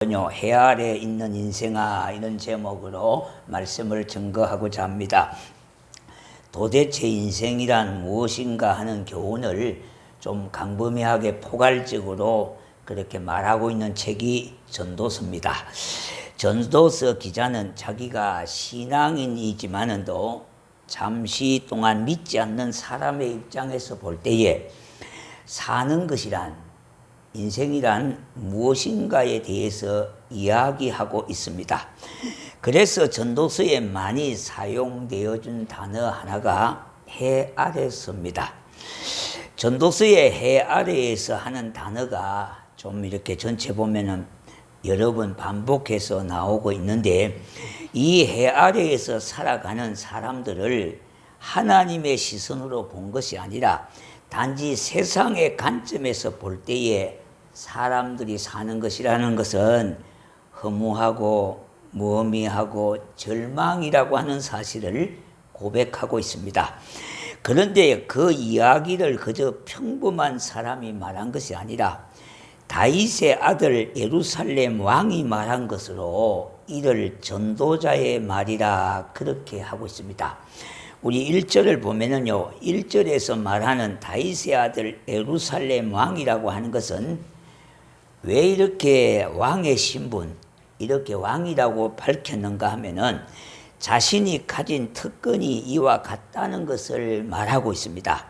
해 아래 있는 인생아, 이런 제목으로 말씀을 증거하고자 합니다. 도대체 인생이란 무엇인가 하는 교훈을 좀 광범위하게 포괄적으로 그렇게 말하고 있는 책이 전도서입니다. 전도서 기자는 자기가 신앙인이지만도 잠시 동안 믿지 않는 사람의 입장에서 볼 때에 사는 것이란, 인생이란 무엇인가에 대해서 이야기하고 있습니다. 그래서 전도서에 많이 사용되어진 단어 하나가 해 아래서입니다. 전도서의 해 아래에서 하는 단어가 좀 이렇게 전체 보면은 여러 번 반복해서 나오고 있는데, 이 해 아래에서 살아가는 사람들을 하나님의 시선으로 본 것이 아니라 단지 세상의 관점에서 볼 때에 사람들이 사는 것이라는 것은 허무하고 무의미하고 절망이라고 하는 사실을 고백하고 있습니다. 그런데 그 이야기를 그저 평범한 사람이 말한 것이 아니라 다윗의 아들 예루살렘 왕이 말한 것으로 이를 전도자의 말이라 그렇게 하고 있습니다. 우리 1절을 보면은요, 1절에서 말하는 다윗의 아들 예루살렘 왕이라고 하는 것은 왜 이렇게 왕의 신분, 이렇게 왕이라고 밝혔는가 하면은 자신이 가진 특권이 이와 같다는 것을 말하고 있습니다.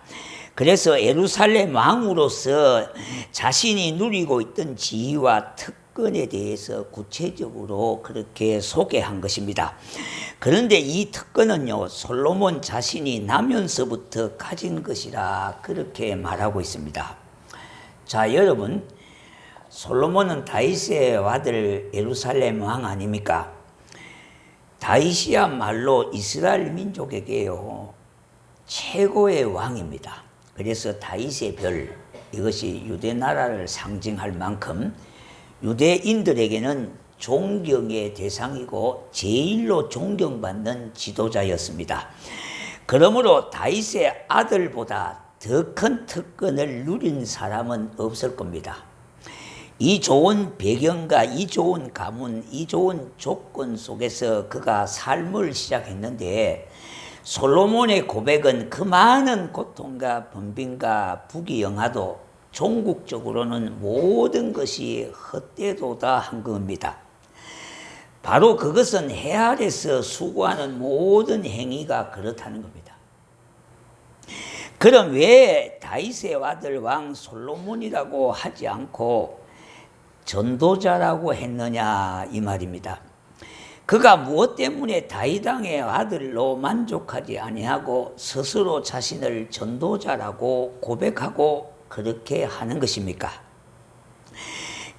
그래서 예루살렘 왕으로서 자신이 누리고 있던 지위와 특권에 대해서 구체적으로 그렇게 소개한 것입니다. 그런데 이 특권은요, 솔로몬 자신이 나면서부터 가진 것이라 그렇게 말하고 있습니다. 자, 여러분, 솔로몬은 다윗의 아들 예루살렘 왕 아닙니까? 다윗이야말로 이스라엘 민족에게요, 최고의 왕입니다. 그래서 다윗의 별, 이것이 유대 나라를 상징할 만큼 유대인들에게는 존경의 대상이고 제일로 존경받는 지도자였습니다. 그러므로 다윗의 아들보다 더 큰 특권을 누린 사람은 없을 겁니다. 이 좋은 배경과 이 좋은 가문, 이 좋은 조건 속에서 그가 삶을 시작했는데, 솔로몬의 고백은 그 많은 고통과 번빈과 부귀영화도 종국적으로는 모든 것이 헛되도다 한 겁니다. 바로 그것은 해 아래서 수고하는 모든 행위가 그렇다는 겁니다. 그럼 왜 다윗의 아들 왕 솔로몬이라고 하지 않고 전도자라고 했느냐, 이 말입니다. 그가 무엇 때문에 다윗 왕의 아들로 만족하지 아니하고 스스로 자신을 전도자라고 고백하고 그렇게 하는 것입니까?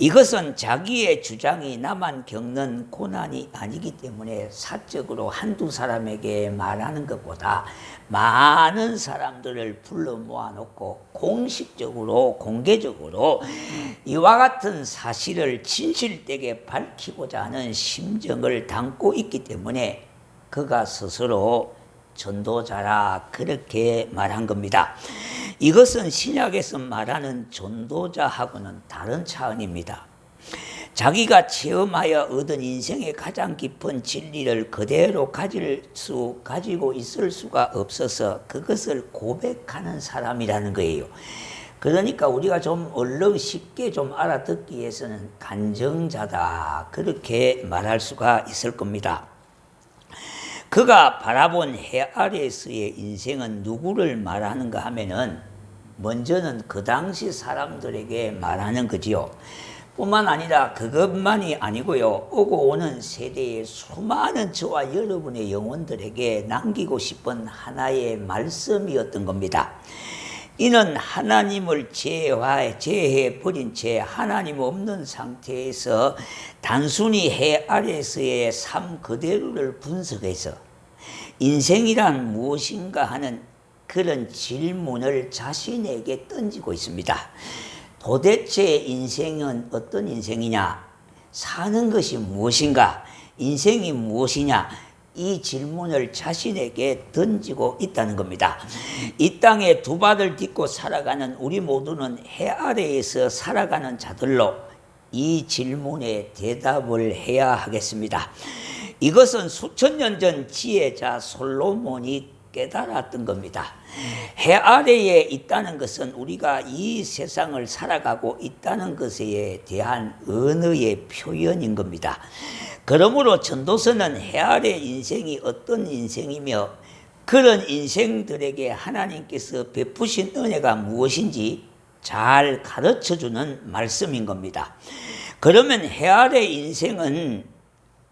이것은 자기의 주장이 나만 겪는 고난이 아니기 때문에 사적으로 한두 사람에게 말하는 것보다 많은 사람들을 불러 모아놓고 공식적으로, 공개적으로 이와 같은 사실을 진실되게 밝히고자 하는 심정을 담고 있기 때문에 그가 스스로 전도자라 그렇게 말한 겁니다. 이것은 신약에서 말하는 전도자하고는 다른 차원입니다. 자기가 체험하여 얻은 인생의 가장 깊은 진리를 그대로 가지고 있을 수가 없어서 그것을 고백하는 사람이라는 거예요. 그러니까 우리가 좀 얼른 쉽게 좀 알아듣기 위해서는 간증자다, 그렇게 말할 수가 있을 겁니다. 그가 바라본 해 아래에서의 인생은 누구를 말하는가 하면은 먼저는 그 당시 사람들에게 말하는 거지요. 뿐만 아니라 그것만이 아니고요, 오고 오는 세대의 수많은 저와 여러분의 영혼들에게 남기고 싶은 하나의 말씀이었던 겁니다. 이는 하나님을 제해버린 채 하나님 없는 상태에서 단순히 해 아래에서의 삶 그대로를 분석해서 인생이란 무엇인가 하는 그런 질문을 자신에게 던지고 있습니다. 도대체 인생은 어떤 인생이냐? 사는 것이 무엇인가? 인생이 무엇이냐? 이 질문을 자신에게 던지고 있다는 겁니다. 이 땅에 두 발을 딛고 살아가는 우리 모두는 해 아래에서 살아가는 자들로 이 질문에 대답을 해야 하겠습니다. 이것은 수천 년 전 지혜자 솔로몬이 깨달았던 겁니다. 해 아래에 있다는 것은 우리가 이 세상을 살아가고 있다는 것에 대한 언어의 표현인 겁니다. 그러므로 전도서는 해 아래 인생이 어떤 인생이며 그런 인생들에게 하나님께서 베푸신 은혜가 무엇인지 잘 가르쳐주는 말씀인 겁니다. 그러면 해 아래 인생은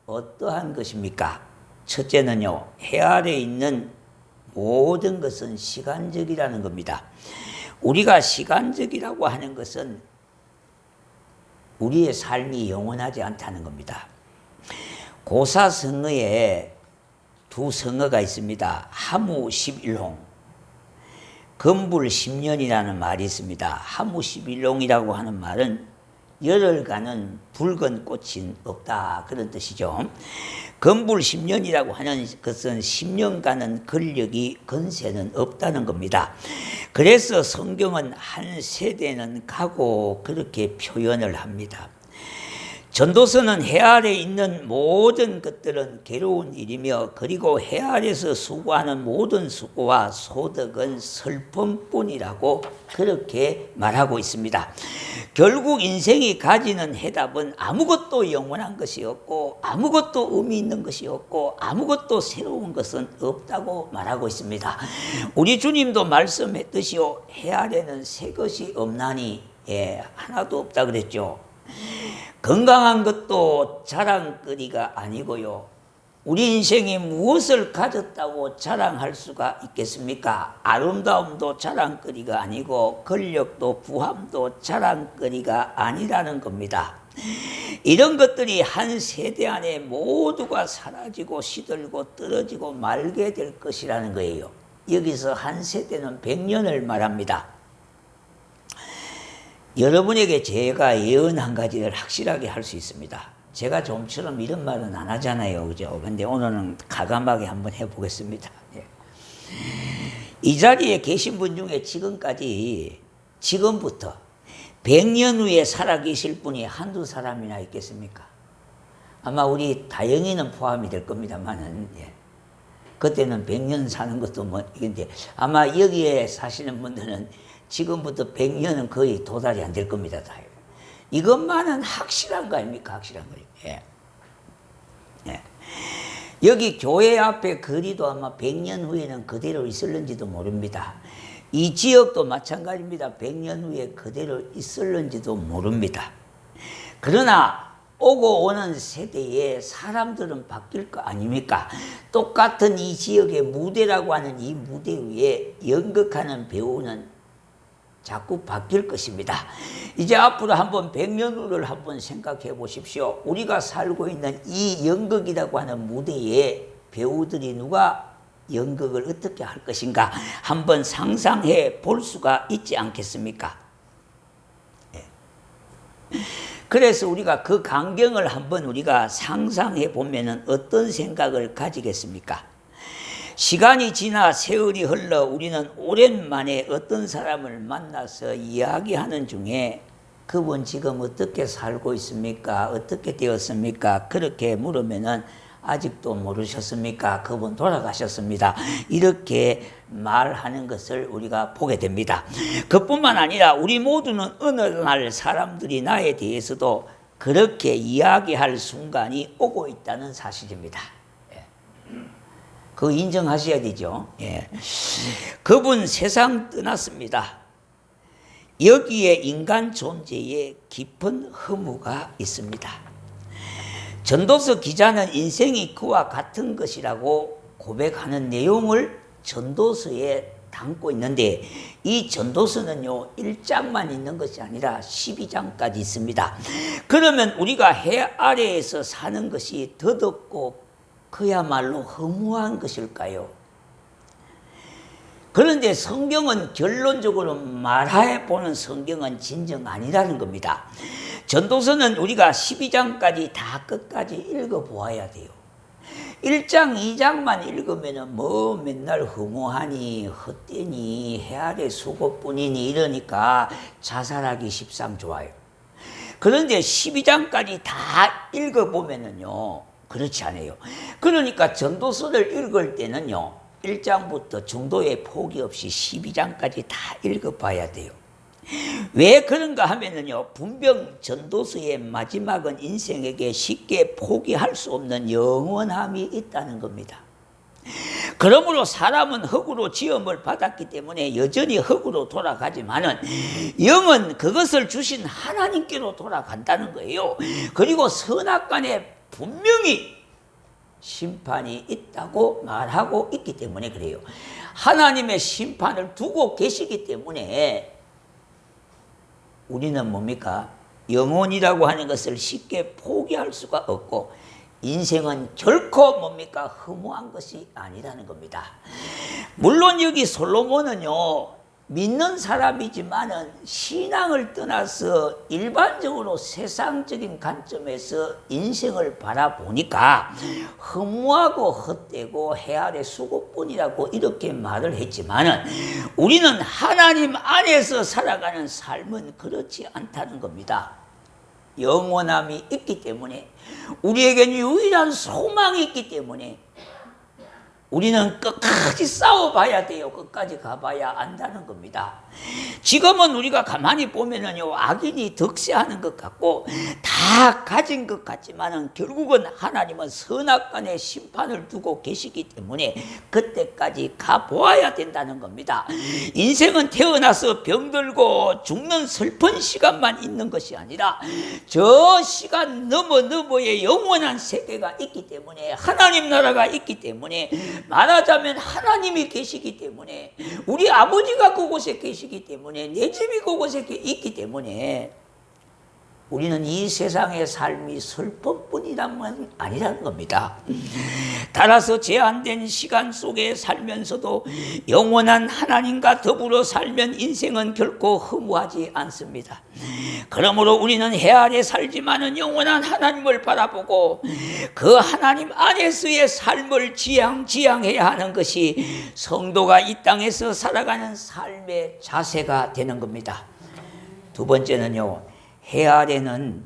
어떠한 것입니까? 첫째는요, 해 아래 있는 모든 것은 시간적이라는 겁니다. 우리가 시간적이라고 하는 것은 우리의 삶이 영원하지 않다는 겁니다. 고사성어에 두 성어가 있습니다. 하무 11홍, 금불 10년이라는 말이 있습니다. 하무 11홍이라고 하는 말은 열흘간은 붉은 꽃이 없다, 그런 뜻이죠. 금불 10년이라고 하는 것은 10년간은 권력이 건세는 없다는 겁니다. 그래서 성경은 한 세대는 가고 그렇게 표현을 합니다. 전도서는 해 아래 있는 모든 것들은 괴로운 일이며 그리고 해 아래서 수고하는 모든 수고와 소득은 슬픔뿐이라고 그렇게 말하고 있습니다. 결국 인생이 가지는 해답은 아무것도 영원한 것이 없고 아무것도 의미 있는 것이 없고 아무것도 새로운 것은 없다고 말하고 있습니다. 우리 주님도 말씀했듯이요, 해 아래는 새 것이 없나니 하나도 없다 그랬죠. 건강한 것도 자랑거리가 아니고요, 우리 인생이 무엇을 가졌다고 자랑할 수가 있겠습니까? 아름다움도 자랑거리가 아니고 권력도 부함도 자랑거리가 아니라는 겁니다. 이런 것들이 한 세대 안에 모두가 사라지고 시들고 떨어지고 말게 될 것이라는 거예요. 여기서 한 세대는 100년을 말합니다. 여러분에게 제가 예언 한 가지를 확실하게 할 수 있습니다. 제가 좀처럼 이런 말은 안 하잖아요, 그죠? 근데 오늘은 가감하게 한번 해보겠습니다. 이 자리에 계신 분 중에 지금부터 100년 후에 살아계실 분이 한두 사람이나 있겠습니까? 아마 우리 다영이는 포함이 될 겁니다만은, 그때는 100년 사는 것도 이건데, 아마 여기에 사시는 분들은 지금부터 100년은 거의 도달이 안 될 겁니다. 다. 이것만은 확실한 거 아닙니까? 확실한 거예요. 여기 교회 앞에 거리도 아마 100년 후에는 그대로 있을는지도 모릅니다. 이 지역도 마찬가지입니다. 100년 후에 그대로 있을는지도 모릅니다. 그러나 오고 오는 세대에 사람들은 바뀔 거 아닙니까? 똑같은 이 지역의 무대라고 하는 이 무대 위에 연극하는 배우는 자꾸 바뀔 것입니다. 이제 앞으로 한번 100년 후를 한번 생각해 보십시오. 우리가 살고 있는 이 연극이라고 하는 무대에 배우들이 누가 연극을 어떻게 할 것인가 한번 상상해 볼 수가 있지 않겠습니까? 그래서 우리가 그 광경을 한번 우리가 상상해 보면은 어떤 생각을 가지겠습니까? 시간이 지나 세월이 흘러 우리는 오랜만에 어떤 사람을 만나서 이야기하는 중에 그분 지금 어떻게 살고 있습니까? 어떻게 되었습니까? 그렇게 물으면은 아직도 모르셨습니까? 그분 돌아가셨습니다. 이렇게 말하는 것을 우리가 보게 됩니다. 그뿐만 아니라 우리 모두는 어느 날 사람들이 나에 대해서도 그렇게 이야기할 순간이 오고 있다는 사실입니다. 그거 인정하셔야 되죠. 그분 세상 떠났습니다. 여기에 인간 존재에 깊은 허무가 있습니다. 전도서 기자는 인생이 그와 같은 것이라고 고백하는 내용을 전도서에 담고 있는데, 이 전도서는요 1장만 있는 것이 아니라 12장까지 있습니다. 그러면 우리가 해 아래에서 사는 것이 더덥고 그야말로 허무한 것일까요? 그런데 성경은 결론적으로 말해보는 성경은 진정 아니라는 겁니다. 전도서는 우리가 12장까지 다 끝까지 읽어보아야 돼요. 1장, 2장만 읽으면 맨날 허무하니 헛되니 해 아래 수고뿐이니 이러니까 자살하기 십상 좋아요. 그런데 12장까지 다 읽어보면은요, 그렇지 않아요. 그러니까 전도서를 읽을 때는요, 1장부터 중도에 포기 없이 12장까지 다 읽어봐야 돼요. 왜 그런가 하면은요, 분명 전도서의 마지막은 인생에게 쉽게 포기할 수 없는 영원함이 있다는 겁니다. 그러므로 사람은 흙으로 지음을 받았기 때문에 여전히 흙으로 돌아가지만은 영은 그것을 주신 하나님께로 돌아간다는 거예요. 그리고 선악간에 분명히 심판이 있다고 말하고 있기 때문에 그래요. 하나님의 심판을 두고 계시기 때문에 우리는 뭡니까? 영혼이라고 하는 것을 쉽게 포기할 수가 없고 인생은 결코 뭡니까? 허무한 것이 아니라는 겁니다. 물론 여기 솔로몬은요, 믿는 사람이지만은 신앙을 떠나서 일반적으로 세상적인 관점에서 인생을 바라보니까 허무하고 헛되고 해 아래 수고뿐이라고 이렇게 말을 했지만은 우리는 하나님 안에서 살아가는 삶은 그렇지 않다는 겁니다. 영원함이 있기 때문에, 우리에게는 유일한 소망이 있기 때문에 우리는 끝까지 싸워봐야 돼요. 끝까지 가봐야 안다는 겁니다. 지금은 우리가 가만히 보면은요, 악인이 득세하는 것 같고 다 가진 것 같지만은 결국은 하나님은 선악간의 심판을 두고 계시기 때문에 그때까지 가보아야 된다는 겁니다. 인생은 태어나서 병들고 죽는 슬픈 시간만 있는 것이 아니라 저 시간 너머의 영원한 세계가 있기 때문에, 하나님 나라가 있기 때문에, 말하자면 하나님이 계시기 때문에, 우리 아버지가 그곳에 계시기 때문에, 내 집이 그곳에 있기 때문에 우리는 이 세상의 삶이 슬픔뿐이라면 아니라는 겁니다. 따라서 제한된 시간 속에 살면서도 영원한 하나님과 더불어 살면 인생은 결코 허무하지 않습니다. 그러므로 우리는 해 아래 살지만은 영원한 하나님을 바라보고 그 하나님 안에서의 삶을 지향해야 하는 것이 성도가 이 땅에서 살아가는 삶의 자세가 되는 겁니다. 두 번째는요, 해 아래는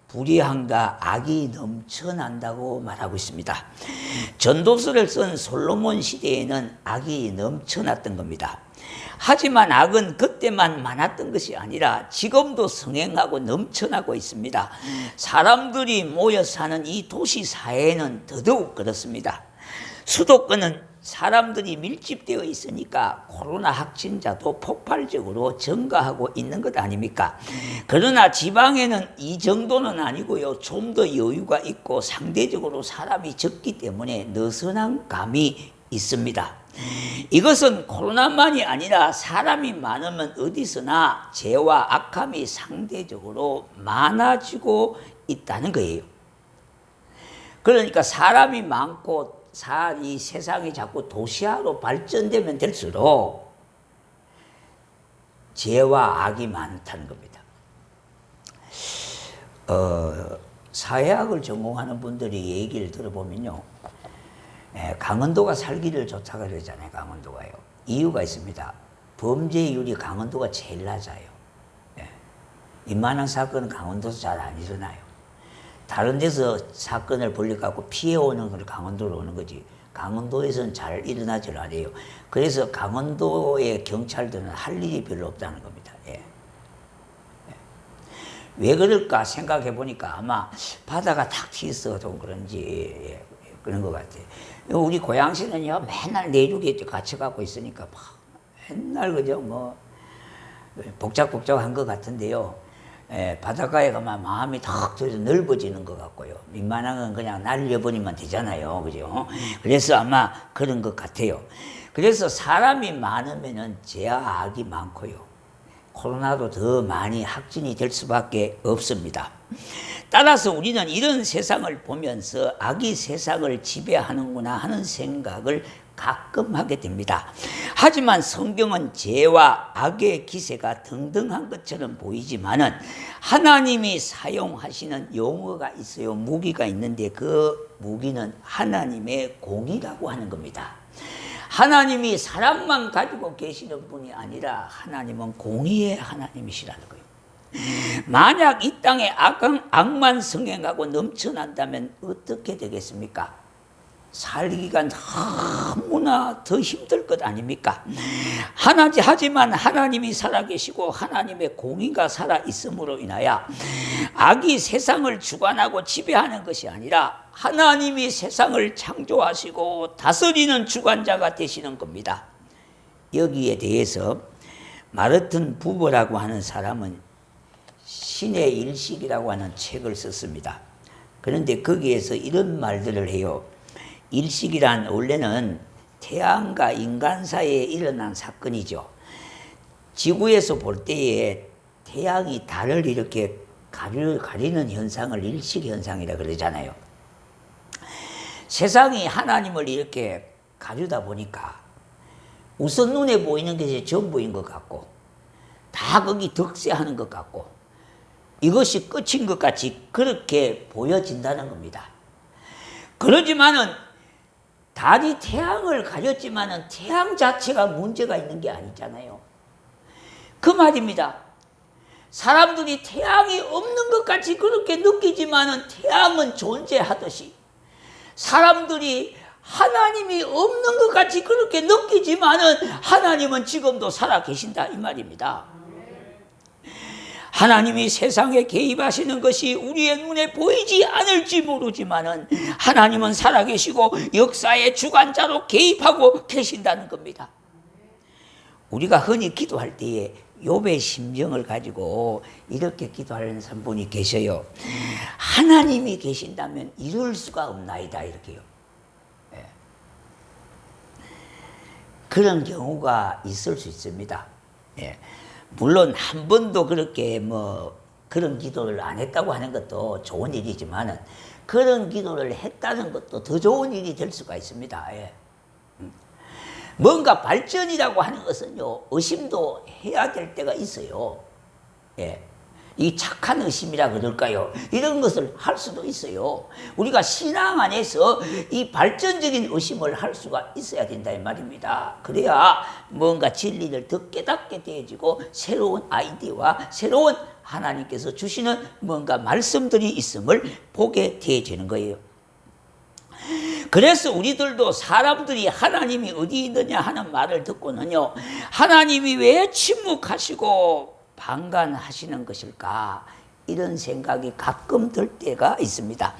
불의함과 악이 넘쳐난다고 말하고 있습니다. 전도서를 쓴 솔로몬 시대에는 악이 넘쳐났던 겁니다. 하지만 악은 그때만 많았던 것이 아니라 지금도 성행하고 넘쳐나고 있습니다. 사람들이 모여 사는 이 도시 사회는 더더욱 그렇습니다. 수도권은 사람들이 밀집되어 있으니까 코로나 확진자도 폭발적으로 증가하고 있는 것 아닙니까? 그러나 지방에는 이 정도는 아니고요, 좀 더 여유가 있고 상대적으로 사람이 적기 때문에 느슨한 감이 있습니다. 이것은 코로나만이 아니라 사람이 많으면 어디서나 죄와 악함이 상대적으로 많아지고 있다는 거예요. 그러니까 사람이 많고 이 세상이 자꾸 도시화로 발전되면 될수록 죄와 악이 많다는 겁니다. 사회학을 전공하는 분들이 얘기를 들어보면요, 강원도가 살기를 좋다고 그러잖아요. 강원도가요. 이유가 있습니다. 범죄율이 강원도가 제일 낮아요. 이만한 사건은 강원도에서 잘 안 일어나요. 다른 데서 사건을 벌려갖고 피해오는 걸 강원도로 오는 거지, 강원도에서는 잘 일어나질 않아요. 그래서 강원도의 경찰들은 할 일이 별로 없다는 겁니다. 왜 그럴까 생각해 보니까 아마 바다가 탁 트있어도 그런지 그런 것 같아요. 우리 고양시는요, 맨날 내륙에 갇혀갖고 있으니까 맨날 그죠, 뭐 복잡한 것 같은데요, 바닷가에 가면 마음이 턱 터져 넓어지는 것 같고요, 민만한 건 그냥 날려버리면 되잖아요, 그죠? 그래서 아마 그런 것 같아요. 그래서 사람이 많으면은 죄와 악이 많고요, 코로나도 더 많이 확진이 될 수밖에 없습니다. 따라서 우리는 이런 세상을 보면서 악이 세상을 지배하는구나 하는 생각을 가끔 하게 됩니다. 하지만 성경은 죄와 악의 기세가 등등한 것처럼 보이지만은 하나님이 사용하시는 용어가 있어요. 무기가 있는데 그 무기는 하나님의 공이라고 하는 겁니다. 하나님이 사랑만 가지고 계시는 분이 아니라 하나님은 공의의 하나님이시라는 거예요. 만약 이 땅에 악만 성행하고 넘쳐난다면 어떻게 되겠습니까? 살기가 너무나 더 힘들 것 아닙니까? 하지만 하나님이 살아계시고 하나님의 공의가 살아있음으로 인하여 악이 세상을 주관하고 지배하는 것이 아니라 하나님이 세상을 창조하시고 다스리는 주관자가 되시는 겁니다. 여기에 대해서 마르튼 부버라고 하는 사람은 신의 일식이라고 하는 책을 썼습니다. 그런데 거기에서 이런 말들을 해요. 일식이란 원래는 태양과 인간 사이에 일어난 사건이죠. 지구에서 볼 때에 태양이 달을 이렇게 가리는 현상을 일식현상이라 그러잖아요. 세상이 하나님을 이렇게 가르다 보니까 우선 눈에 보이는 것이 전부인 것 같고 다 거기 득세하는 것 같고 이것이 끝인 것 같이 그렇게 보여진다는 겁니다. 그러지만은 달이 태양을 가렸지만은 태양 자체가 문제가 있는 게 아니잖아요. 그 말입니다. 사람들이 태양이 없는 것 같이 그렇게 느끼지만은 태양은 존재하듯이 사람들이 하나님이 없는 것 같이 그렇게 느끼지만은 하나님은 지금도 살아 계신다 이 말입니다. 하나님이 세상에 개입하시는 것이 우리의 눈에 보이지 않을지 모르지만은 하나님은 살아계시고 역사의 주관자로 개입하고 계신다는 겁니다. 우리가 흔히 기도할 때에 욥의 심정을 가지고 이렇게 기도하는 분이 계셔요. 하나님이 계신다면 이룰 수가 없나이다 이렇게요. 예. 그런 경우가 있을 수 있습니다. 예. 물론 한 번도 그렇게 그런 기도를 안 했다고 하는 것도 좋은 일이지만은 그런 기도를 했다는 것도 더 좋은 일이 될 수가 있습니다. 예. 뭔가 발전이라고 하는 것은요, 의심도 해야 될 때가 있어요. 예. 이 착한 의심이라 그럴까요? 이런 것을 할 수도 있어요. 우리가 신앙 안에서 이 발전적인 의심을 할 수가 있어야 된다 이 말입니다. 그래야 뭔가 진리를 더 깨닫게 되어지고 새로운 아이디어와 새로운 하나님께서 주시는 뭔가 말씀들이 있음을 보게 되어지는 거예요. 그래서 우리들도 사람들이 하나님이 어디 있느냐 하는 말을 듣고는요, 하나님이 왜 침묵하시고 방관하시는 것일까? 이런 생각이 가끔 들 때가 있습니다.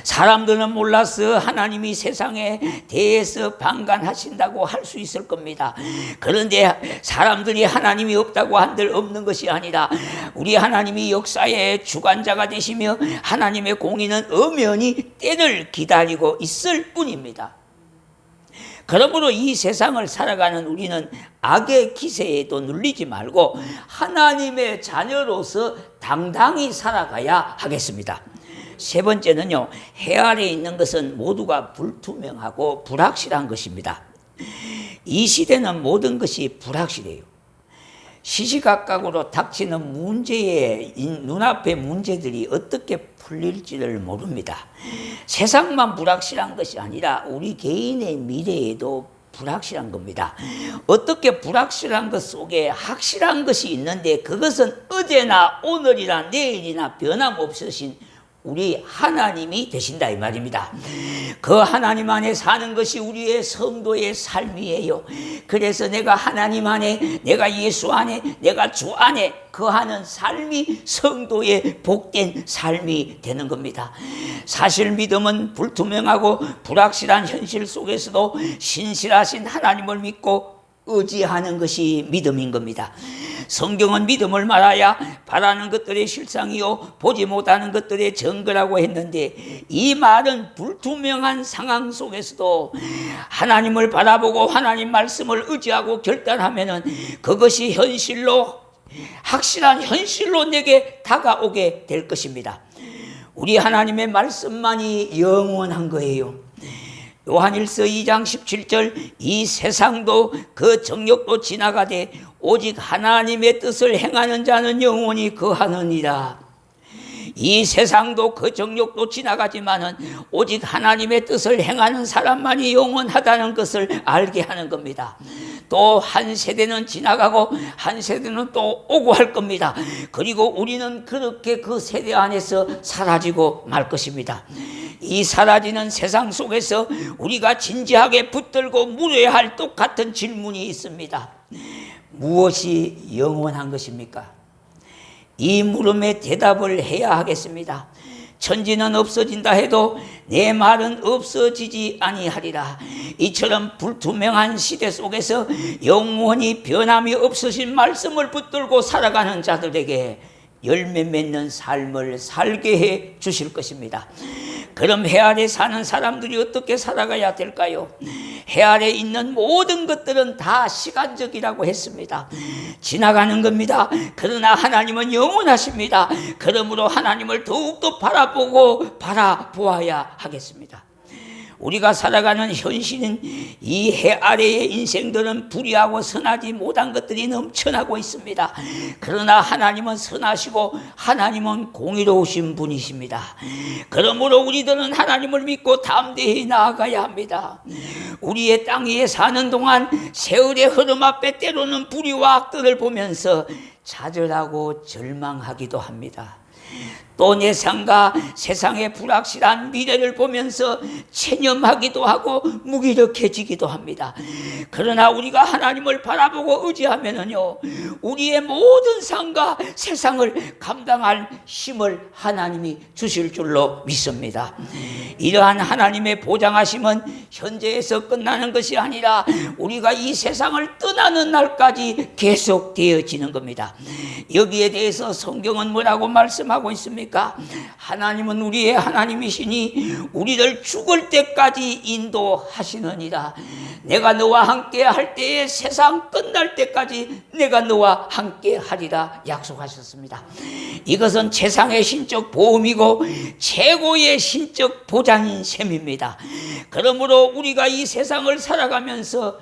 사람들은 몰라서 하나님이 세상에 대해서 방관하신다고 할 수 있을 겁니다. 그런데 사람들이 하나님이 없다고 한들 없는 것이 아니라 우리 하나님이 역사의 주관자가 되시며 하나님의 공의는 엄연히 때를 기다리고 있을 뿐입니다. 그러므로 이 세상을 살아가는 우리는 악의 기세에도 눌리지 말고 하나님의 자녀로서 당당히 살아가야 하겠습니다. 세 번째는요, 해 아래에 있는 것은 모두가 불투명하고 불확실한 것입니다. 이 시대는 모든 것이 불확실해요. 시시각각으로 닥치는 문제의 눈앞의 문제들이 어떻게 풀릴지를 모릅니다. 세상만 불확실한 것이 아니라 우리 개인의 미래에도 불확실한 겁니다. 어떻게 불확실한 것 속에 확실한 것이 있는데 그것은 어제나 오늘이나 내일이나 변함없으신 우리 하나님이 되신다 이 말입니다. 그 하나님 안에 사는 것이 우리의 성도의 삶이에요. 그래서 내가 하나님 안에, 내가 예수 안에, 내가 주 안에 거하는 삶이 성도의 복된 삶이 되는 겁니다. 사실 믿음은 불투명하고 불확실한 현실 속에서도 신실하신 하나님을 믿고 의지하는 것이 믿음인 겁니다. 성경은 믿음을 말하여 바라는 것들의 실상이요 보지 못하는 것들의 증거라고 했는데, 이 말은 불투명한 상황 속에서도 하나님을 바라보고 하나님 말씀을 의지하고 결단하면은 그것이 현실로, 확실한 현실로 내게 다가오게 될 것입니다. 우리 하나님의 말씀만이 영원한 거예요. 요한일서 2장 17절, 이 세상도 그 정욕도 지나가되 오직 하나님의 뜻을 행하는 자는 영원히 거하느니라. 이 세상도 그 정욕도 지나가지만은 오직 하나님의 뜻을 행하는 사람만이 영원하다는 것을 알게 하는 겁니다. 또 한 세대는 지나가고 한 세대는 또 오고 할 겁니다. 그리고 우리는 그렇게 그 세대 안에서 사라지고 말 것입니다. 이 사라지는 세상 속에서 우리가 진지하게 붙들고 물어야 할 똑같은 질문이 있습니다. 무엇이 영원한 것입니까? 이 물음에 대답을 해야 하겠습니다. 천지는 없어진다 해도 내 말은 없어지지 아니하리라. 이처럼 불투명한 시대 속에서 영원히 변함이 없으신 말씀을 붙들고 살아가는 자들에게 열매 맺는 삶을 살게 해 주실 것입니다. 그럼 해 아래 사는 사람들이 어떻게 살아가야 될까요? 해 아래 있는 모든 것들은 다 시간적이라고 했습니다. 지나가는 겁니다. 그러나 하나님은 영원하십니다. 그러므로 하나님을 더욱더 바라보아야 하겠습니다. 우리가 살아가는 현실은 이 해 아래의 인생들은 불의하고 선하지 못한 것들이 넘쳐나고 있습니다. 그러나 하나님은 선하시고 하나님은 공의로우신 분이십니다. 그러므로 우리들은 하나님을 믿고 담대히 나아가야 합니다. 우리의 땅 위에 사는 동안 세월의 흐름 앞에 때로는 불의와 악들을 보면서 좌절하고 절망하기도 합니다. 또 내 삶과 세상의 불확실한 미래를 보면서 체념하기도 하고 무기력해지기도 합니다. 그러나 우리가 하나님을 바라보고 의지하면요, 우리의 모든 삶과 세상을 감당할 힘을 하나님이 주실 줄로 믿습니다. 이러한 하나님의 보장하심은 현재에서 끝나는 것이 아니라 우리가 이 세상을 떠나는 날까지 계속되어지는 겁니다. 여기에 대해서 성경은 뭐라고 말씀하고 있습니까? 하나님은 우리의 하나님이시니 우리를 죽을 때까지 인도하시느니라. 내가 너와 함께 할 때에 세상 끝날 때까지 내가 너와 함께 하리라 약속하셨습니다. 이것은 최상의 신적 보험이고 최고의 신적 보장인 셈입니다. 그러므로 우리가 이 세상을 살아가면서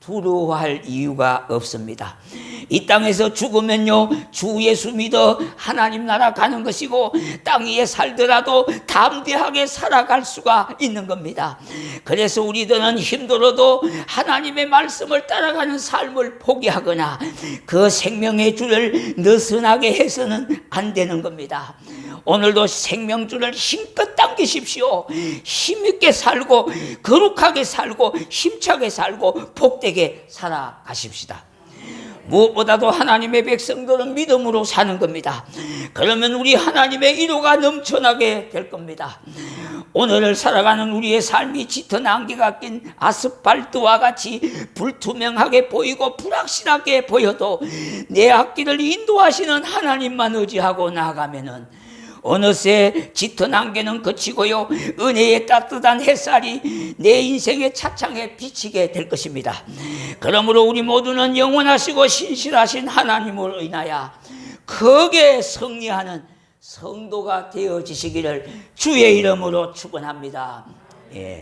두려워할 이유가 없습니다. 이 땅에서 죽으면요, 주 예수 믿어 하나님 나라 가는 것이고 땅 위에 살더라도 담대하게 살아갈 수가 있는 겁니다. 그래서 우리들은 힘들어도 하나님의 말씀을 따라가는 삶을 포기하거나 그 생명의 줄을 느슨하게 해서는 안 되는 겁니다. 오늘도 생명줄을 힘껏 당기십시오. 힘있게 살고 거룩하게 살고 힘차게 살고 복되게 살아가십시다. 무엇보다도 하나님의 백성들은 믿음으로 사는 겁니다. 그러면 우리 하나님의 위로가 넘쳐나게 될 겁니다. 오늘을 살아가는 우리의 삶이 짙은 안개가 낀 아스팔트와 같이 불투명하게 보이고 불확실하게 보여도 내 앞길을 인도하시는 하나님만 의지하고 나아가면은 어느새 짙은 안개는 그치고요, 은혜의 따뜻한 햇살이 내 인생의 차창에 비치게 될 것입니다. 그러므로 우리 모두는 영원하시고 신실하신 하나님을 인하여 크게 승리하는 성도가 되어지시기를 주의 이름으로 축원합니다. 예.